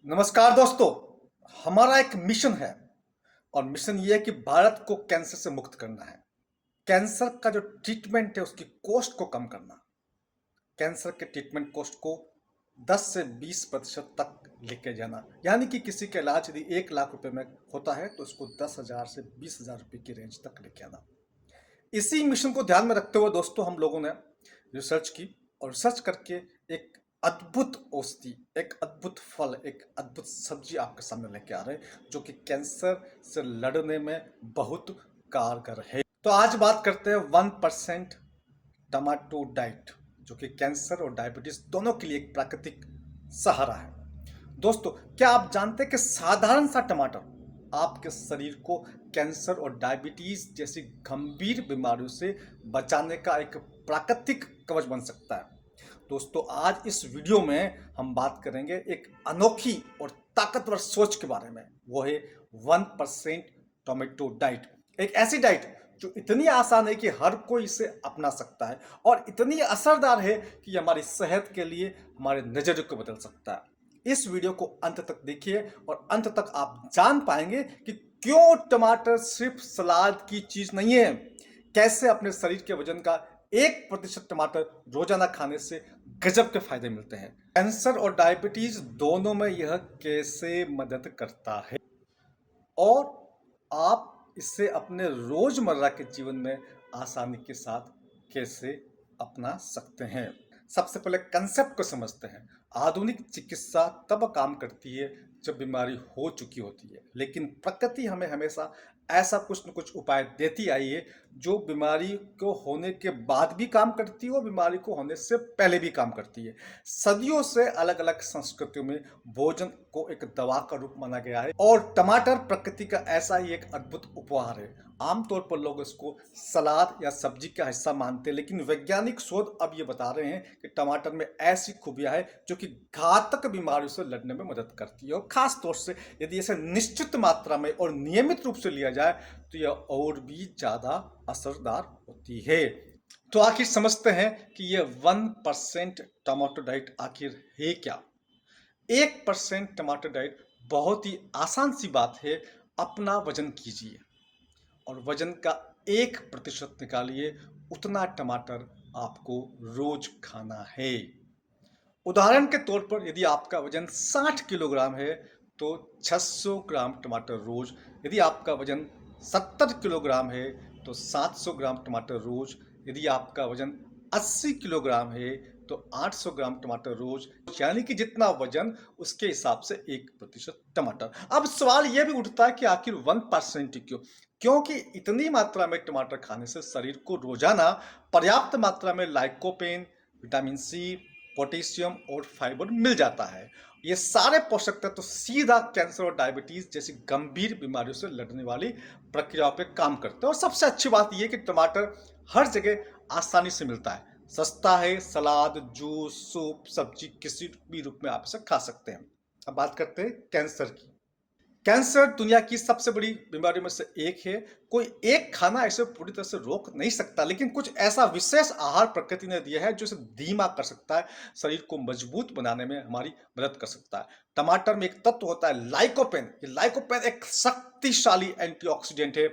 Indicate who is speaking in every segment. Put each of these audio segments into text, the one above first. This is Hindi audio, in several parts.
Speaker 1: नमस्कार दोस्तों। हमारा एक मिशन है और मिशन ये है कि भारत को कैंसर से मुक्त करना है। कैंसर का जो ट्रीटमेंट है उसकी कॉस्ट को कम करना। कैंसर के ट्रीटमेंट कॉस्ट को 10 से 20% तक लेके जाना, यानी कि किसी का इलाज यदि 1 लाख रुपए में होता है तो उसको 10,000 से 20,000 रुपए की रेंज तक लेके आना। इसी मिशन को ध्यान में रखते हुए दोस्तों हम लोगों ने रिसर्च की और रिसर्च करके एक अद्भुत औषधि, एक अद्भुत फल, एक अद्भुत सब्जी आपके सामने लेके आ रहे हैं जो कि कैंसर से लड़ने में बहुत कारगर है। तो आज बात करते हैं 1% टमाटो डाइट, जो कि कैंसर और डायबिटीज दोनों के लिए एक प्राकृतिक सहारा है। दोस्तों, क्या आप जानते हैं कि साधारण सा टमाटर आपके शरीर को कैंसर और डायबिटीज जैसी गंभीर बीमारियों से बचाने का एक प्राकृतिक कवच बन सकता है। दोस्तों, आज इस वीडियो में हम बात करेंगे एक अनोखी और ताकतवर सोच के बारे में। वो है 1% टोमेटो डाइट। एक ऐसी डाइट जो इतनी आसान है कि हर कोई इसे अपना सकता है और इतनी असरदार है कि हमारी सेहत के लिए हमारे नजरिए को बदल सकता है। इस वीडियो को अंत तक देखिए और अंत तक आप जान पाएंगे कि क्यों टमाटर सिर्फ सलाद की चीज नहीं है, कैसे अपने शरीर के वजन का 1% टमाटर रोजाना खाने से गजब के फायदे मिलते हैं। कैंसर और डायबिटीज दोनों में यह कैसे मदद करता है और आप इसे अपने रोजमर्रा के जीवन में आसानी के साथ कैसे अपना सकते हैं। सबसे पहले कंसेप्ट को समझते हैं। आधुनिक चिकित्सा तब काम करती है जब बीमारी हो चुकी होती है, लेकिन प्रकृति हमें हमेशा ऐसा कुछ न कुछ उपाय देती आई है जो बीमारी को होने के बाद भी काम करती है और बीमारी को होने से पहले भी काम करती है। सदियों से अलग अलग संस्कृतियों में भोजन को एक दवा का रूप माना गया है और टमाटर प्रकृति का ऐसा ही एक अद्भुत उपहार है। आमतौर पर लोग इसको सलाद या सब्जी का हिस्सा मानते हैं, लेकिन वैज्ञानिक शोध अब ये बता रहे हैं कि टमाटर में ऐसी खूबियां हैं जो कि घातक बीमारियों से लड़ने में मदद करती है और खास तौर से यदि इसे निश्चित मात्रा में और नियमित रूप से लिया जाए तो यह और भी ज्यादा असरदार होती है। तो आखिर समझते हैं कि यह 1% टमाटो डाइट आखिर है क्या। 1% टमाटर डाइट बहुत ही आसान सी बात है। अपना वजन कीजिए और वजन का 1% निकालिए, उतना टमाटर आपको रोज खाना है। उदाहरण के तौर पर यदि आपका वजन 60 किलोग्राम है तो 600 ग्राम टमाटर रोज। यदि आपका वजन 70 किलोग्राम है तो 700 ग्राम टमाटर रोज। यदि आपका वजन 80 किलोग्राम है तो 800 ग्राम टमाटर रोज, यानी कि जितना वजन उसके हिसाब से 1% टमाटर। अब सवाल यह भी उठता है कि आखिर 1% क्यों? क्योंकि इतनी मात्रा में टमाटर खाने से शरीर को रोजाना पर्याप्त मात्रा में लाइकोपेन, विटामिन सी, पोटेशियम और फाइबर मिल जाता है। ये सारे पोषक तत्व तो सीधा कैंसर और डायबिटीज जैसी गंभीर बीमारियों से लड़ने वाली प्रक्रियाओं पे काम करते हैं। और सबसे अच्छी बात यह कि टमाटर हर जगह आसानी से मिलता है, सस्ता है। सलाद, जूस, सूप, सब्जी किसी भी रूप में आप इसे खा सकते हैं। अब बात करते हैं कैंसर की। कैंसर दुनिया की सबसे बड़ी बीमारियों में से एक है। कोई एक खाना इसे पूरी तरह से रोक नहीं सकता, लेकिन कुछ ऐसा विशेष आहार प्रकृति ने दिया है जो इसे धीमा कर सकता है, शरीर को मजबूत बनाने में हमारी मदद कर सकता है। टमाटर में एक तत्व होता है लाइकोपेन। ये लाइकोपेन एक शक्तिशाली एंटीऑक्सीडेंट है।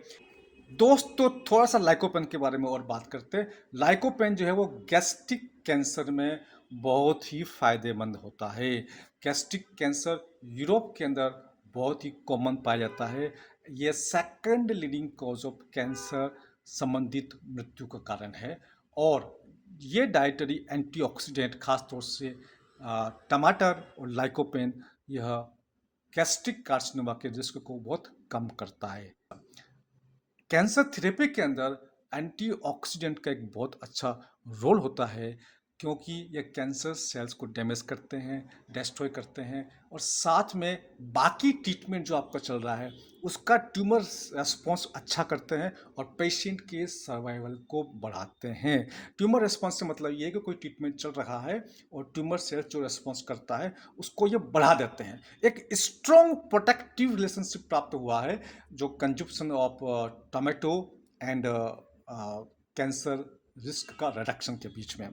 Speaker 1: दोस्तों, थोड़ा सा लाइकोपेन के बारे में और बात करते हैं। लाइकोपेन जो है वो गैस्ट्रिक कैंसर में बहुत ही फायदेमंद होता है। गैस्ट्रिक कैंसर यूरोप के अंदर बहुत ही कॉमन पाया जाता है। यह second leading cause of cancer संबंधित मृत्यु का कारण है। और ये डाइटरी एंटीऑक्सीडेंट खासतौर से टमाटर और लाइकोपेन यह गैस्ट्रिक कार्सिनोमा के रिस्क को बहुत कम करता है। कैंसर थेरेपी के अंदर एंटीऑक्सीडेंट का एक बहुत अच्छा रोल होता है, क्योंकि ये कैंसर सेल्स को डैमेज करते हैं, डिस्ट्रॉय करते हैं और साथ में बाकी ट्रीटमेंट जो आपका चल रहा है उसका ट्यूमर रेस्पॉन्स अच्छा करते हैं और पेशेंट के सर्वाइवल को बढ़ाते हैं। ट्यूमर रेस्पॉन्स से मतलब ये है कि कोई ट्रीटमेंट चल रहा है और ट्यूमर सेल्स जो रेस्पॉन्स करता है उसको ये बढ़ा देते हैं। एक स्ट्रॉन्ग प्रोटेक्टिव रिलेशनशिप प्राप्त हुआ है जो consumption of tomato and cancer risk का रिडक्शन के बीच में।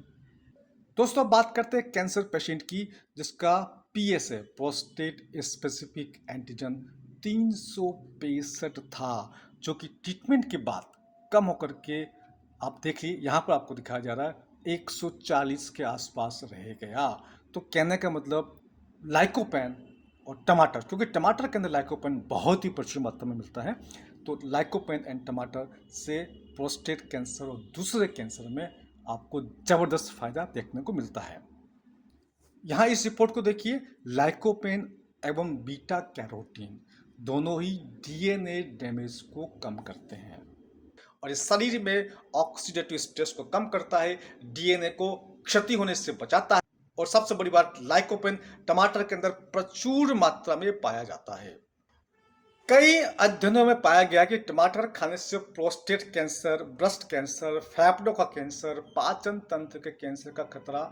Speaker 1: दोस्तों, अब बात करते हैं कैंसर पेशेंट की जिसका पीएसए प्रोस्टेट स्पेसिफिक एंटीजन 365 था, जो कि ट्रीटमेंट के बाद कम होकर के आप देखिए यहाँ पर आपको दिखाया जा रहा है 140 के आसपास रह गया। तो कहने का मतलब लाइकोपेन और टमाटर, क्योंकि टमाटर के अंदर लाइकोपेन बहुत ही प्रचुर मात्रा में मिलता है, तो लाइकोपेन एंड टमाटर से प्रोस्टेट कैंसर और दूसरे कैंसर में आपको जबरदस्त फायदा देखने को मिलता है। यहाँ इस रिपोर्ट को देखिए, लाइकोपेन एवं बीटा कैरोटीन दोनों ही डीएनए डैमेज को कम करते हैं और इस शरीर में ऑक्सीडेटिव स्ट्रेस को कम करता है, डीएनए को क्षति होने से बचाता है और सबसे बड़ी बात, लाइकोपेन टमाटर के अंदर प्रचुर मात्रा में पाया जाता है। कई अध्ययनों में पाया गया कि टमाटर खाने से प्रोस्टेट कैंसर, ब्रेस्ट कैंसर, फेफड़ों का कैंसर, पाचन तंत्र के कैंसर का खतरा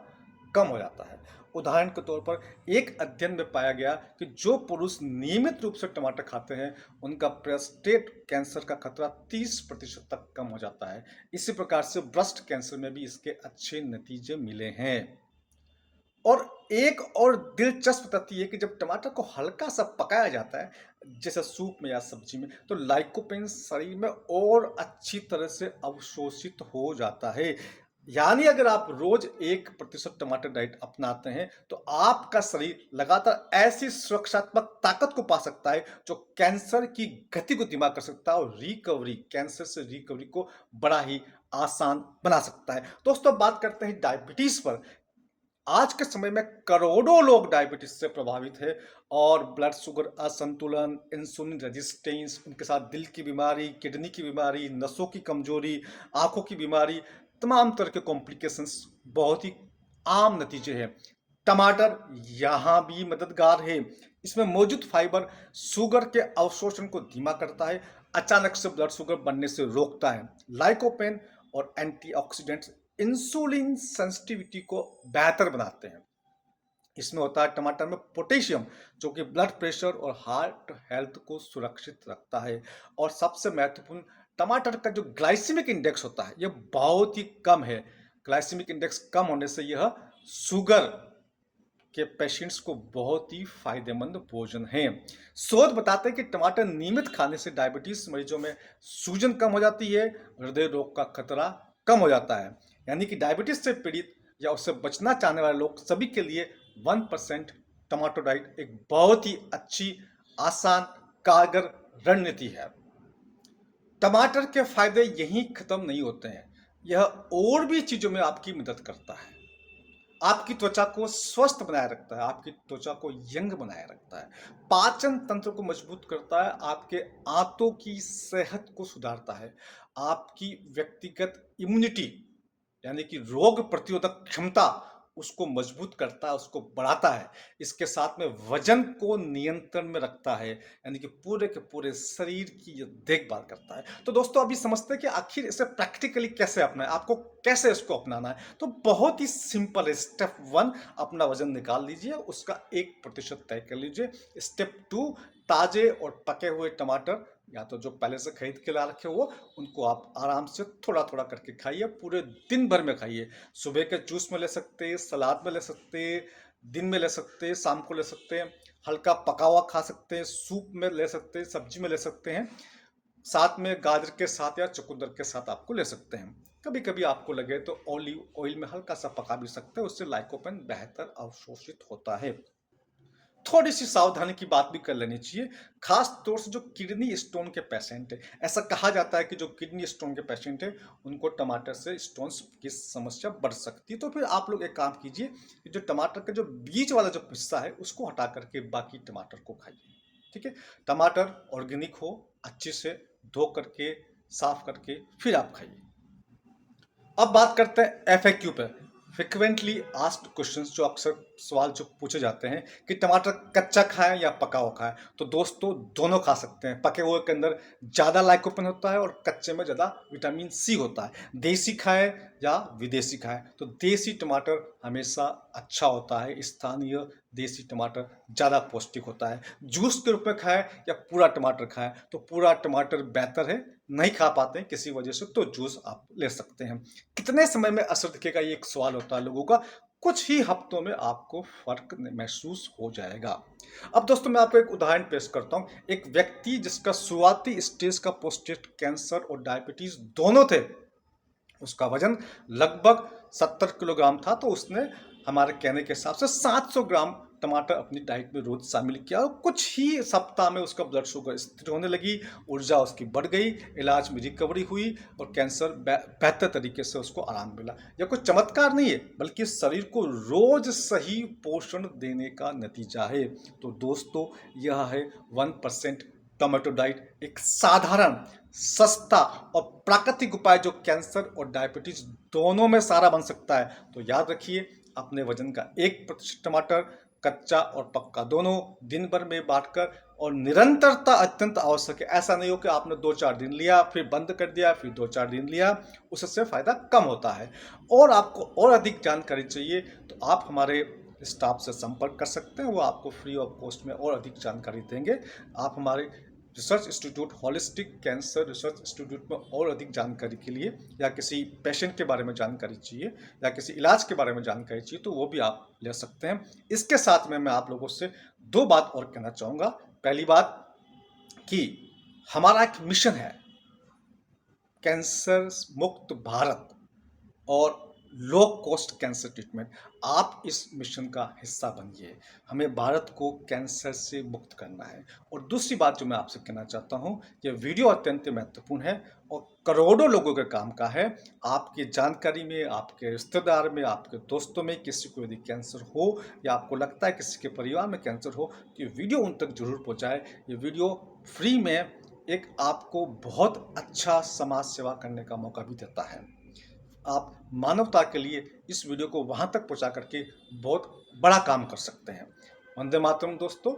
Speaker 1: कम हो जाता है। उदाहरण के तौर पर एक अध्ययन में पाया गया कि जो पुरुष नियमित रूप से टमाटर खाते हैं उनका प्रोस्टेट कैंसर का खतरा 30% तक कम हो जाता है। इसी प्रकार से ब्रेस्ट कैंसर में भी इसके अच्छे नतीजे मिले हैं। और एक और दिलचस्प तथ्य ये कि जब टमाटर को हल्का सा पकाया जाता है, जैसे सूप में या सब्जी में, तो लाइकोपेन शरीर में और अच्छी तरह से अवशोषित हो जाता है। यानी अगर आप रोज 1% टमाटर डाइट अपनाते हैं तो आपका शरीर लगातार ऐसी सुरक्षात्मक ताकत को पा सकता है जो कैंसर की गति को धीमा कर सकता है और रिकवरी, कैंसर से रिकवरी को बड़ा ही आसान बना सकता है। दोस्तों, बात करते हैं डायबिटीज पर। आज के समय में करोड़ों लोग डायबिटीज से प्रभावित है और ब्लड शुगर असंतुलन, इंसुलिन रेजिस्टेंस, उनके साथ दिल की बीमारी, किडनी की बीमारी, नसों की कमजोरी, आंखों की बीमारी, तमाम तरह के कॉम्प्लिकेशंस बहुत ही आम नतीजे हैं। टमाटर यहाँ भी मददगार है। इसमें मौजूद फाइबर शुगर के अवशोषण को धीमा करता है, अचानक से ब्लड शुगर बनने से रोकता है। लाइकोपेन और एंटीऑक्सीडेंट्स इंसुलिन सेंसिटिविटी को बेहतर बनाते हैं। इसमें होता है टमाटर में पोटेशियम, जो कि ब्लड प्रेशर और हार्ट हेल्थ को सुरक्षित रखता है। और सबसे महत्वपूर्ण, टमाटर का जो ग्लाइसेमिक इंडेक्स होता है यह बहुत ही कम है। ग्लाइसेमिक इंडेक्स कम होने से यह शुगर के पेशेंट्स को बहुत ही फायदेमंद भोजन है। शोध बताते हैं कि टमाटर नियमित खाने से डायबिटीज मरीजों में सूजन कम हो जाती है, हृदय रोग का खतरा कम हो जाता है। यानी कि डायबिटीज से पीड़ित या उससे बचना चाहने वाले लोग सभी के लिए 1% टमाटो डाइट एक बहुत ही अच्छी, आसान, कारगर रणनीति है। टमाटर के फायदे यहीं खत्म नहीं होते हैं, यह और भी चीजों में आपकी मदद करता है। आपकी त्वचा को स्वस्थ बनाए रखता है, आपकी त्वचा को यंग बनाए रखता है, पाचन तंत्र को मजबूत करता है, आपके आंतों की सेहत को सुधारता है, आपकी व्यक्तिगत इम्यूनिटी यानी कि रोग प्रतिरोधक क्षमता उसको मजबूत करता है, उसको बढ़ाता है। इसके साथ में वजन को नियंत्रण में रखता है, यानी कि पूरे के पूरे शरीर की देखभाल करता है। तो दोस्तों, अभी समझते हैं कि आखिर इसे प्रैक्टिकली कैसे अपनाएं, आपको कैसे इसको अपनाना है। तो बहुत ही सिंपल है। स्टेप 1, अपना वजन निकाल लीजिए, उसका 1% तय कर लीजिए। स्टेप 2, ताजे और पके हुए टमाटर या तो जो पहले से खरीद के ला रखे हो उनको आप आराम से थोड़ा थोड़ा करके खाइए, पूरे दिन भर में खाइए। सुबह के जूस में ले सकते हैं, सलाद में ले सकते हैं, दिन में ले सकते हैं, शाम को ले सकते हैं, हल्का पका हुआ खा सकते हैं, सूप में ले सकते हैं, सब्जी में ले सकते हैं, साथ में गाजर के साथ या चुकंदर के साथ आपको ले सकते हैं। कभी कभी आपको लगे तो ऑलिव ऑयल में हल्का सा पका भी सकते हैं, उससे लाइकोपेन बेहतर अवशोषित होता है। थोड़ी सी सावधानी की बात भी कर लेनी चाहिए, खास तौर से जो किडनी स्टोन के पेशेंट है। ऐसा कहा जाता है कि जो किडनी स्टोन के पेशेंट है उनको टमाटर से स्टोन्स की समस्या बढ़ सकती है। तो फिर आप लोग एक काम कीजिए कि जो टमाटर का जो बीच वाला जो हिस्सा है उसको हटा करके बाकी टमाटर को खाइए। ठीक है, टमाटर ऑर्गेनिक हो, अच्छे से धो करके साफ करके फिर आप खाइए। अब बात करते हैं एफएक्यू पे, फ्रिक्वेंटली आस्क्ड क्वेश्चंस, जो अक्सर सवाल जो पूछे जाते हैं कि टमाटर कच्चा खाएं या पका हुआ खाएं। तो दोस्तों, दोनों खा सकते हैं। पके हुए के अंदर ज़्यादा लाइकोपेन होता है और कच्चे में ज़्यादा विटामिन सी होता है। देसी खाएं या विदेशी खाएं, तो देसी टमाटर हमेशा अच्छा होता है, स्थानीय देसी टमाटर ज़्यादा पौष्टिक होता है। जूस के रूप में खाएं या पूरा टमाटर खाएं, तो पूरा टमाटर बेहतर है। नहीं खा पाते किसी वजह से तो जूस आप ले सकते हैं। कितने समय में असर दिखेगा, ये एक सवाल होता है लोगों का। कुछ ही हफ्तों में आपको फ़र्क महसूस हो जाएगा। अब दोस्तों मैं आपको एक उदाहरण पेश करता हूँ। एक व्यक्ति जिसका शुरुआती स्टेज का प्रोस्टेट कैंसर और डायबिटीज़ दोनों थे, उसका वज़न लगभग 70 किलोग्राम था, तो उसने हमारे कहने के हिसाब से 700 ग्राम टमाटर अपनी डाइट में रोज़ शामिल किया और कुछ ही सप्ताह में उसका ब्लड शुगर स्थिर होने लगी, ऊर्जा उसकी बढ़ गई, इलाज में रिकवरी हुई और कैंसर बेहतर तरीके से उसको आराम मिला। यह कोई चमत्कार नहीं है, बल्कि शरीर को रोज़ सही पोषण देने का नतीजा है। तो दोस्तों, यह है 1% टोमेटो डाइट, एक साधारण, सस्ता और प्राकृतिक उपाय जो कैंसर और डायबिटीज दोनों में सारा बन सकता है। तो याद रखिए, अपने वजन का 1% टमाटर, कच्चा और पक्का दोनों, दिन भर में बांटकर, और निरंतरता अत्यंत आवश्यक है। ऐसा नहीं हो कि आपने 2-4 दिन लिया फिर बंद कर दिया, फिर 2-4 दिन लिया, उससे फायदा कम होता है। और आपको और अधिक जानकारी चाहिए तो आप हमारे स्टाफ से संपर्क कर सकते हैं, वो आपको फ्री ऑफ कॉस्ट में और अधिक जानकारी देंगे। आप हमारे research institute, holistic cancer research institute में और अधिक जानकारी के लिए, या किसी पेशेंट के बारे में जानकारी चाहिए, या किसी इलाज के बारे में जानकारी चाहिए, तो वो भी आप ले सकते हैं। इसके साथ में मैं आप लोगों से 2 बात और कहना चाहूँगा। पहली बात कि हमारा एक मिशन है, कैंसर मुक्त भारत और लो कॉस्ट कैंसर ट्रीटमेंट। आप इस मिशन का हिस्सा बनिए। हमें भारत को कैंसर से मुक्त करना है। और दूसरी बात जो मैं आपसे कहना चाहता हूँ, ये वीडियो अत्यंत महत्वपूर्ण है और करोड़ों लोगों के काम का है। आपकी जानकारी में, आपके रिश्तेदार में, आपके दोस्तों में किसी को यदि कैंसर हो, या आपको लगता है किसी के परिवार में कैंसर हो, तो ये वीडियो उन तक जरूर पहुँचाए। ये वीडियो फ्री में एक आपको बहुत अच्छा समाज सेवा करने का मौका भी देता है। आप मानवता के लिए इस वीडियो को वहाँ तक पहुँचा करके बहुत बड़ा काम कर सकते हैं। वंदे मातरम दोस्तों।